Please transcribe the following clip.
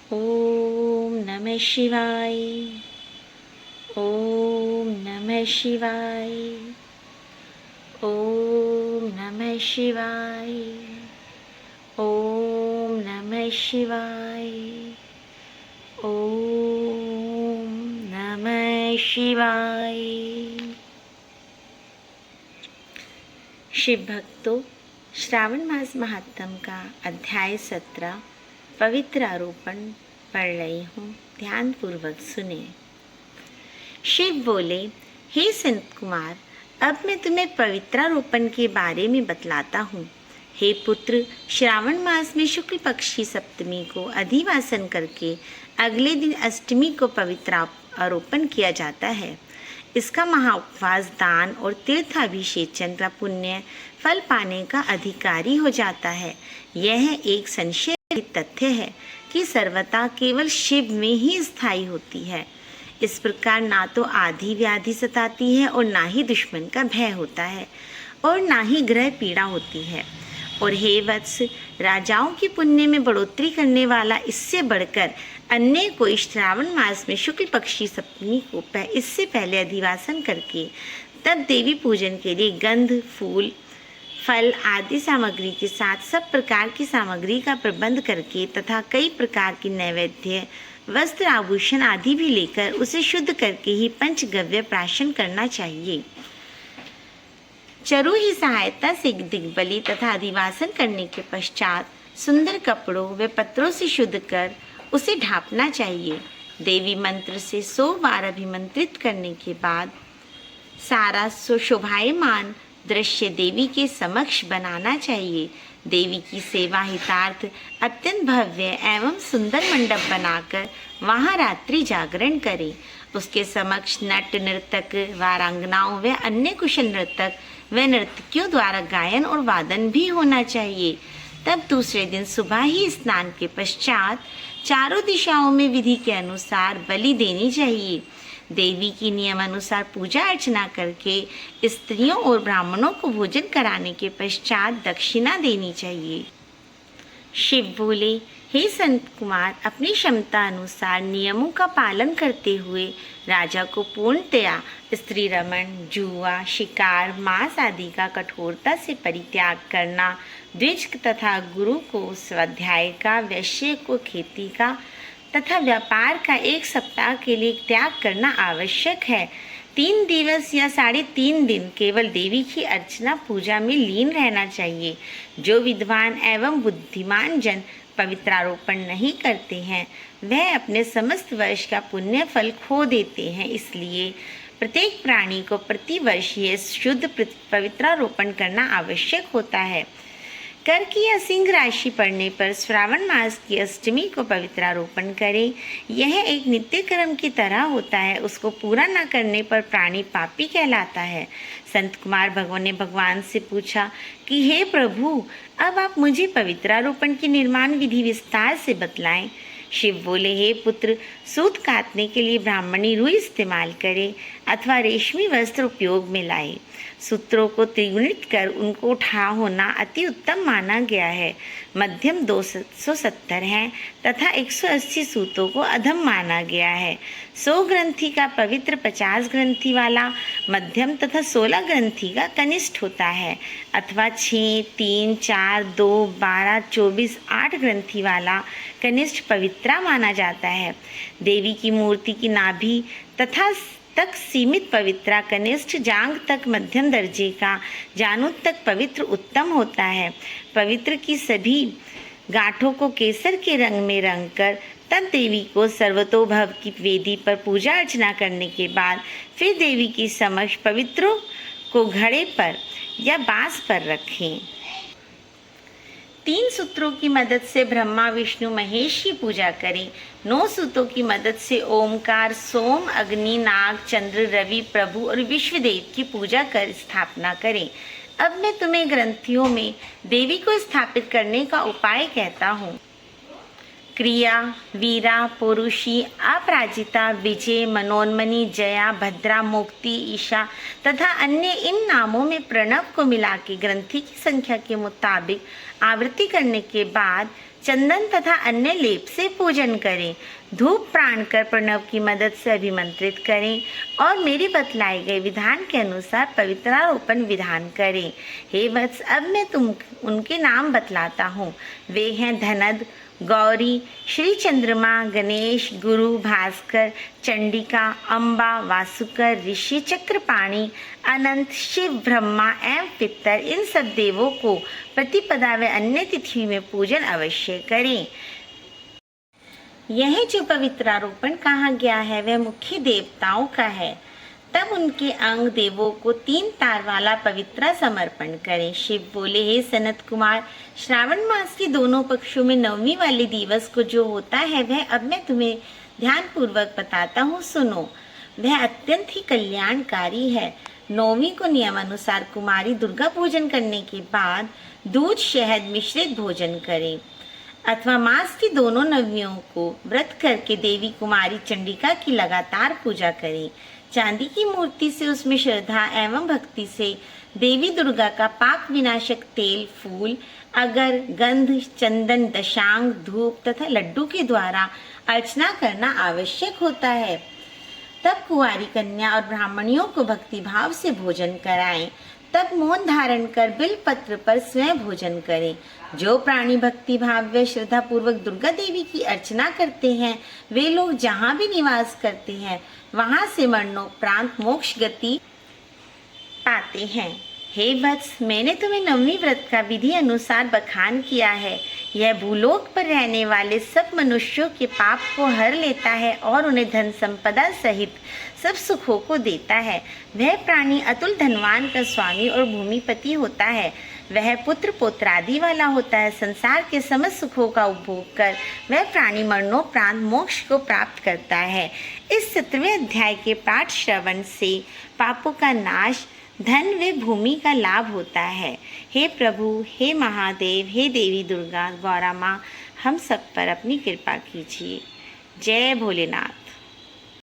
ओम नमः शिवाय। ओम नमः शिवाय। ओम नमः शिवाय। ओम नमः शिवाय। ओम नमः शिवाय। शिव भक्तों, श्रावण मास महात्म का अध्याय 17 पवित्र आरोपण पढ़ रही हूँ, ध्यान पूर्वक सुने। शिव बोले, हे संत कुमार, अब मैं तुम्हें पवित्रारोपण के बारे में बतलाता हूँ। हे पुत्र, श्रावण मास में शुक्ल पक्षी सप्तमी को अधिवासन करके अगले दिन अष्टमी को पवित्र आरोपण किया जाता है। इसका महाउपवास दान और तीर्थाभिषेचन का पुण्य फल पाने का अधिकारी हो जाता है। यह एक संशय तथ्य है कि सर्वथा केवल शिव में ही स्थायी होती है। इस प्रकार ना तो आधी व्याधि सताती है और ना ही दुश्मन का भय होता है और ना ही ग्रह पीड़ा होती है। और हे वत्स, राजाओं की पुण्य में बढ़ोतरी करने वाला इससे बढ़कर अन्य कोई श्रावण मास में शुक्ल पक्षी सप्तमी को इससे पहले अधिवासन करके तब देवी पूजन के लिए गंध, फूल, फल आदि सामग्री के साथ सब प्रकार की सामग्री का प्रबंध करके तथा कई प्रकार की नैवेद्य, वस्त्र, आभूषण आदि भी लेकर उसे शुद्ध करके ही पंचगव्य प्राशन करना चाहिए। चरु ही सहायता से दिग्बली तथा अधिवासन करने के पश्चात सुंदर कपड़ों व पत्रों से शुद्ध कर उसे ढांपना चाहिए। देवी मंत्र से 100 बार अभिमंत्रित करने के बाद सारा शोभायमान दृश्य देवी के समक्ष बनाना चाहिए। देवी की सेवा हितार्थ अत्यंत भव्य एवं सुंदर मंडप बनाकर वहाँ रात्रि जागरण करें। उसके समक्ष नट, नर्तक, वारांगनाओं व अन्य कुशल नर्तक व नर्तकियों द्वारा गायन और वादन भी होना चाहिए। तब दूसरे दिन सुबह ही स्नान के पश्चात चारों दिशाओं में विधि के अनुसार बलि देनी चाहिए। देवी की नियम अनुसार पूजा अर्चना करके स्त्रियों और ब्राह्मणों को भोजन कराने के पश्चात दक्षिणा देनी चाहिए। शिव बोले, हे संत कुमार, अपनी क्षमता अनुसार नियमों का पालन करते हुए राजा को पूर्णतया स्त्री रमण, जुआ, शिकार, मांस आदि का कठोरता से परित्याग करना, द्विज तथा गुरु को स्वाध्याय का, वैश्य को खेती का तथा व्यापार का 1 सप्ताह के लिए त्याग करना आवश्यक है। 3 दिवस या 3.5 दिन केवल देवी की अर्चना पूजा में लीन रहना चाहिए। जो विद्वान एवं बुद्धिमान जन पवित्रारोपण नहीं करते हैं वह अपने समस्त वर्ष का पुण्य फल खो देते हैं। इसलिए प्रत्येक प्राणी को प्रतिवर्ष यह शुद्ध पवित्रारोपण करना आवश्यक होता है। कर की या सिंह राशि पड़ने पर श्रावण मास की अष्टमी को पवित्रारोपण करें। यह एक नित्य कर्म की तरह होता है। उसको पूरा न करने पर प्राणी पापी कहलाता है। संत कुमार भगवान ने भगवान से पूछा कि हे प्रभु, अब आप मुझे पवित्रारोपण की निर्माण विधि विस्तार से बतलाएं। शिव बोले, हे पुत्र, सूत काटने के लिए ब्राह्मणी रुई इस्तेमाल करे अथवा रेशमी वस्त्र उपयोग में लाए। सूत्रों को त्रिगुणित कर उनको उठा होना अति उत्तम माना गया है। मध्यम 270 हैं तथा 180 सूतों को अधम माना गया है। 100 ग्रंथि का पवित्र, 50 ग्रंथि वाला मध्यम तथा 16 ग्रंथि का कनिष्ठ होता है अथवा 6, 3, 4, 2, 12, 24, 8 ग्रंथि वाला कनिष्ठ पवित्रा माना जाता है। देवी की मूर्ति की नाभि तथा तक सीमित पवित्रा कनिष्ठ, जांघ तक मध्यम दर्जे का, जानू तक पवित्र उत्तम होता है। पवित्र की सभी गांठों को केसर के रंग में रंग कर तब देवी को सर्वतोभव की वेदी पर पूजा अर्चना करने के बाद फिर देवी की समक्ष पवित्रों को घड़े पर या बांस पर रखें। 3 सूत्रों की मदद से ब्रह्मा, विष्णु, महेश की पूजा करें। 9 सूत्रों की मदद से ओमकार, सोम, अग्नि, नाग, चंद्र, रवि, प्रभु और विश्वदेव की पूजा कर स्थापना करें। अब मैं तुम्हें ग्रंथियों में देवी को स्थापित करने का उपाय कहता हूँ। क्रिया, वीरा, पुरुषी, अपराजिता, विजय, मनोन्मनी, जया, भद्रा, मुक्ति, ईशा तथा अन्य इन नामों में प्रणव को मिला के ग्रंथि की संख्या के मुताबिक आवृत्ति करने के बाद चंदन तथा अन्य लेप से पूजन करें, धूप प्राण कर प्रणव की मदद से अभिमंत्रित करें और मेरे बतलाए गए विधान के अनुसार पवित्रारोपण विधान करें। हे वत्स, अब मैं तुम उनके नाम बतलाता हूँ। वे हैं धनद, गौरी, श्री चंद्रमा, गणेश, गुरु, भास्कर, चंडिका, अम्बा, वासुकर, ऋषि, चक्रपाणी, अनंत, शिव, ब्रह्मा एवं पितर। इन सब देवों को प्रतिपदा व अन्य तिथि में पूजन अवश्य करें। यह जो पवित्रारोपण कहा गया है वह मुख्य देवताओं का है। तब उनके अंग देवों को 3 तार वाला पवित्रा समर्पण करें। शिव बोले, हे सनत कुमार, श्रावण मास के दोनों पक्षों में 9वीं वाले दिवस को जो होता है वह अब मैं तुम्हें ध्यान पूर्वक बताता हूँ, सुनो। वह अत्यंत ही कल्याणकारी है। 9वीं को नियमानुसार कुमारी दुर्गा पूजन करने के बाद दूध शहद मिश्रित भोजन करें, अथवा मास की दोनों नवमियों को व्रत करके देवी कुमारी चंडिका की लगातार पूजा करें। चांदी की मूर्ति से उसमें श्रद्धा एवं भक्ति से देवी दुर्गा का पाप विनाशक तेल, फूल, अगर, गंध, चंदन, दशांग, धूप तथा लड्डू के द्वारा अर्चना करना आवश्यक होता है। तब कुंवारी कन्या और ब्राह्मणियों को भक्ति भाव से भोजन कराएं। तब मौन धारण कर बिल पत्र पर स्वयं भोजन करें। जो प्राणी भक्ति भाव व श्रद्धा पूर्वक दुर्गा देवी की अर्चना करते हैं वे लोग जहाँ भी निवास करते हैं वहाँ से मरणोपरांत मोक्ष गति पाते हैं। हे वत्स, मैंने तुम्हें 9वीं व्रत का विधि अनुसार बखान किया है। यह भूलोक पर रहने वाले सब मनुष्यों के पाप को हर लेता है और उन्हें धन संपदा सहित सब सुखों को देता है। वह प्राणी अतुल धनवान का स्वामी और भूमिपति होता है। वह पुत्र पौत्रादि वाला होता है। संसार के समस्त सुखों का उपभोग कर वह प्राणी मरणोपरांत मोक्ष को प्राप्त करता है। इस 17वें अध्याय के पाठ श्रवण से पापों का नाश, धन व भूमि का लाभ होता है। हे प्रभु, हे महादेव, हे देवी दुर्गा, गौरा माँ, हम सब पर अपनी कृपा कीजिए। जय भोलेनाथ।